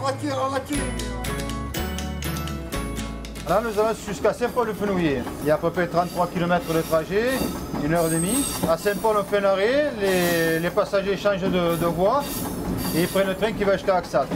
en voiture. Là, nous allons jusqu'à Saint-Paul-le-Fenouillet. Il y a à peu près 33 km de trajet, 1h30. À Saint-Paul, on fait un arrêt, les passagers changent de voie et ils prennent le train qui va jusqu'à Axat.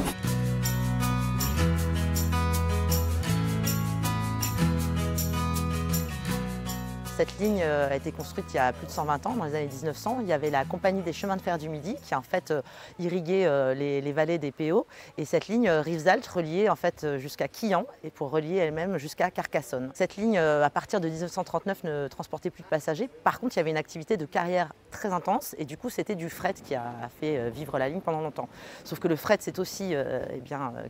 Cette ligne a été construite il y a plus de 120 ans, dans les années 1900. Il y avait la Compagnie des chemins de fer du Midi qui en fait irriguait les vallées des PO. Et cette ligne Rivesaltes reliait en fait jusqu'à Quillan et pour relier elle-même jusqu'à Carcassonne. Cette ligne, à partir de 1939, ne transportait plus de passagers. Par contre, il y avait une activité de carrière très intense et du coup, c'était du fret qui a fait vivre la ligne pendant longtemps. Sauf que le fret s'est aussi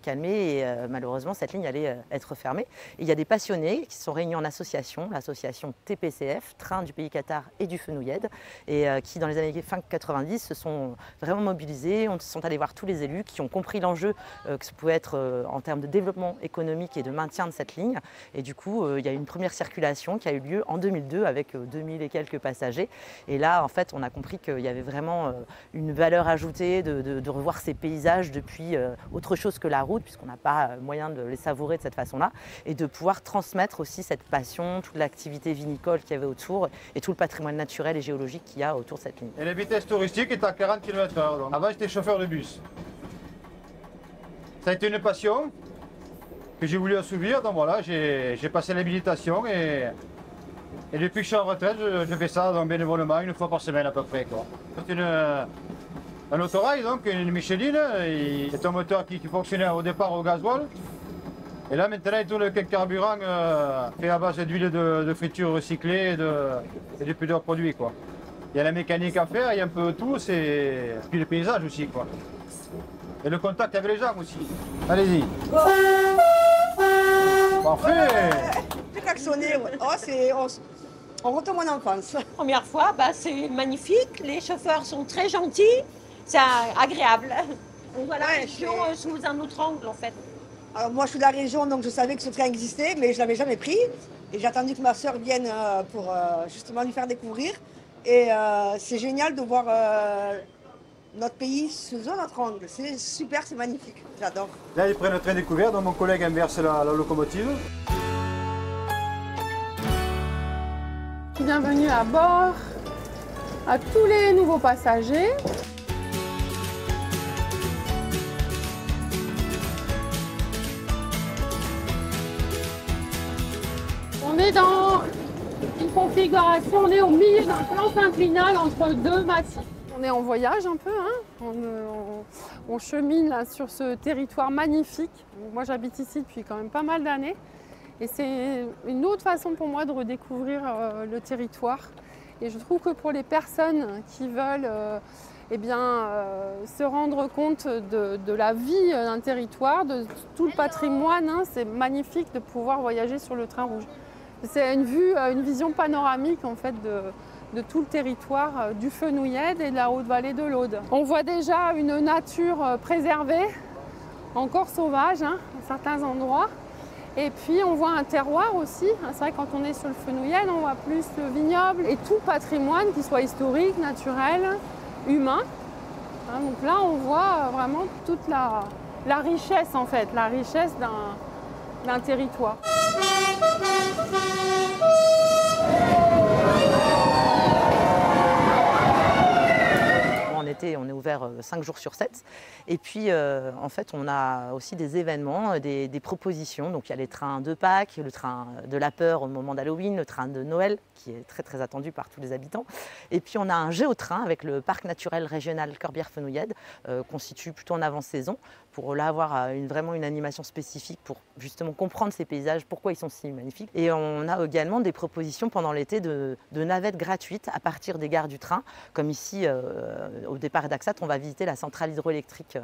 calmé et malheureusement, cette ligne allait être fermée. Et il y a des passionnés qui se sont réunis en association, l'association TPCF, Train du Pays Cathare et du Fenouillède, et qui dans les années fin 90 se sont vraiment mobilisés, sont allés voir tous les élus qui ont compris l'enjeu que ça pouvait être en termes de développement économique et de maintien de cette ligne. Et du coup, il y a eu une première circulation qui a eu lieu en 2002 avec 2000 et quelques passagers. Et là, en fait, on a compris qu'il y avait vraiment une valeur ajoutée de revoir ces paysages depuis autre chose que la route, puisqu'on n'a pas moyen de les savourer de cette façon-là, et de pouvoir transmettre aussi cette passion, toute l'activité vinicole qu'il y avait autour et tout le patrimoine naturel et géologique qu'il y a autour de cette ligne. Et la vitesse touristique est à 40 km/h. Avant, j'étais chauffeur de bus. Ça a été une passion que j'ai voulu assouvir. Donc voilà, j'ai passé l'habilitation et depuis que je suis en retraite, je fais ça donc, bénévolement une fois par semaine à peu près. C'est un autorail, donc une Micheline. C'est un moteur qui fonctionnait au départ au gasoil. Et là maintenant il tourne avec un carburant fait à base d'huile de friture recyclée et de plusieurs produits. Quoi. Il y a la mécanique à faire, il y a un peu tout, et puis le paysage aussi. Quoi. Et le contact avec les gens aussi. Allez-y. Parfait. J'ai klaxonné, ouais. On retombe en enfance. Première fois, c'est magnifique, les chauffeurs sont très gentils, c'est agréable. On voit la région sous un autre angle en fait. Alors moi je suis de la région donc je savais que ce train existait mais je ne l'avais jamais pris et j'ai attendu que ma soeur vienne pour justement lui faire découvrir et c'est génial de voir notre pays sous un autre angle, c'est super, c'est magnifique, j'adore. Là ils prennent le train découvert donc mon collègue inverse la locomotive. Bienvenue à bord à tous les nouveaux passagers. On est dans une configuration, on est au milieu d'un plan inclinal entre deux massifs. On est en voyage un peu, hein. On chemine là, sur ce territoire magnifique. Moi j'habite ici depuis quand même pas mal d'années et c'est une autre façon pour moi de redécouvrir le territoire. Et je trouve que pour les personnes qui veulent se rendre compte de la vie d'un territoire, de tout le patrimoine, hein, c'est magnifique de pouvoir voyager sur le train rouge. C'est une vision panoramique en fait de tout le territoire du Fenouillède et de la Haute-Vallée de l'Aude. On voit déjà une nature préservée, encore sauvage à certains endroits. Et puis on voit un terroir aussi. C'est vrai que quand on est sur le Fenouillède, on voit plus le vignoble et tout le patrimoine, qu'il soit historique, naturel, humain. Donc là on voit vraiment toute la richesse en fait, la richesse d'un territoire. On est ouvert 5 jours sur 7. Et puis, en fait, on a aussi des événements, des propositions. Donc, il y a les trains de Pâques, le train de la peur au moment d'Halloween, le train de Noël, qui est très, très attendu par tous les habitants. Et puis, on a un géotrain avec le parc naturel régional Corbière-Fenouillède, qu'on situe plutôt en avant-saison, pour là avoir vraiment une animation spécifique pour justement comprendre ces paysages, pourquoi ils sont si magnifiques. Et on a également des propositions pendant l'été de navettes gratuites à partir des gares du train, comme ici, au départ d'Axat, on va visiter la centrale hydroélectrique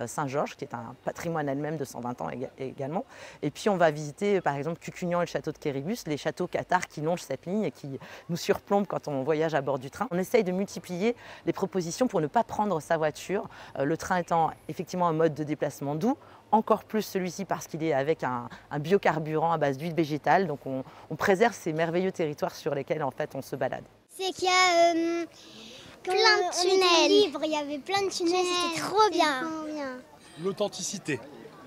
Saint-Georges, qui est un patrimoine elle-même de 120 ans également. Et puis on va visiter par exemple Cucugnan et le château de Quéribus, les châteaux cathares qui longent cette ligne et qui nous surplombent quand on voyage à bord du train. On essaye de multiplier les propositions pour ne pas prendre sa voiture, le train étant effectivement un mode de déplacement doux, encore plus celui-ci parce qu'il est avec un biocarburant à base d'huile végétale. Donc on préserve ces merveilleux territoires sur lesquels en fait on se balade. C'est qu'il y a plein de tunnels. Il y avait plein de tunnels, c'était trop bien. L'authenticité.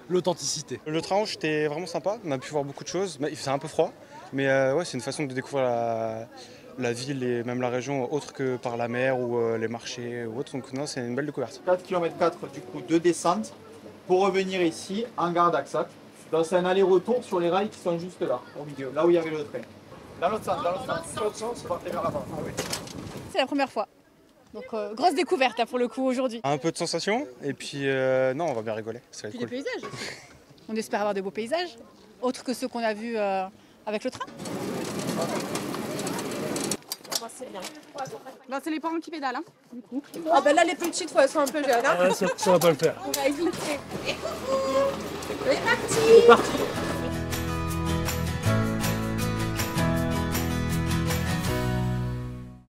l'authenticité. Le train rouge était vraiment sympa, on a pu voir beaucoup de choses, il faisait un peu froid, mais ouais, c'est une façon de découvrir la ville et même la région autre que par la mer ou les marchés ou autre, donc non, c'est une belle découverte. 4 km 4 du coup de descente pour revenir ici en gare d'Axac. Donc c'est un aller-retour sur les rails qui sont juste là, au milieu, là où il y avait le train. Dans l'autre sens, Sur l'autre sens, c'est parti vers là-bas. Ah oui. C'est la première fois. Donc grosse découverte là, pour le coup aujourd'hui. Un peu de sensation et puis non, on va bien rigoler, ça va être Puis cool. des paysages aussi. On espère avoir de beaux paysages, autres que ceux qu'on a vus avec le train. C'est bien. Là, c'est les parents qui pédalent, du coup. Ah ben là, les petites, elles sont un peu jeunes. Ça va pas le faire. On va éviter. C'est parti.